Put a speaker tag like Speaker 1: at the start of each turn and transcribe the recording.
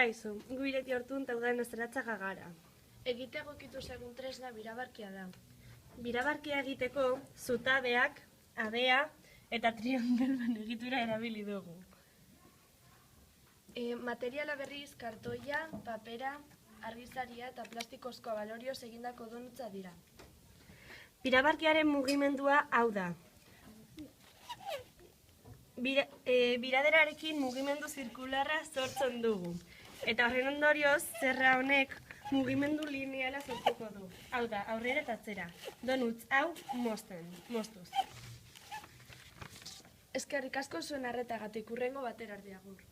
Speaker 1: Kaixo, gu ireki hortun tauden ezeratzaga gara.
Speaker 2: Egite egokitu segun tresna birabarkia da.
Speaker 1: Birabarkia egiteko, zutabeak, adea eta triangeluan egitura erabili dugu.
Speaker 2: Materiala berriz, kartoia, papera, argizaria eta plastikozko balorioz egindako donutza dira.
Speaker 1: Birabarkiaren mugimendua hau da. Biraderarekin mugimendu zirkularra sortzen dugu. Eta horren ondorioz, zerra honek mugimendu lineala sortuko du. Hau da, aurrera eta atzera. Donuts hau moztuz.
Speaker 2: Eskerrik asko zuen arretagatik, hurrengo batera arte agur.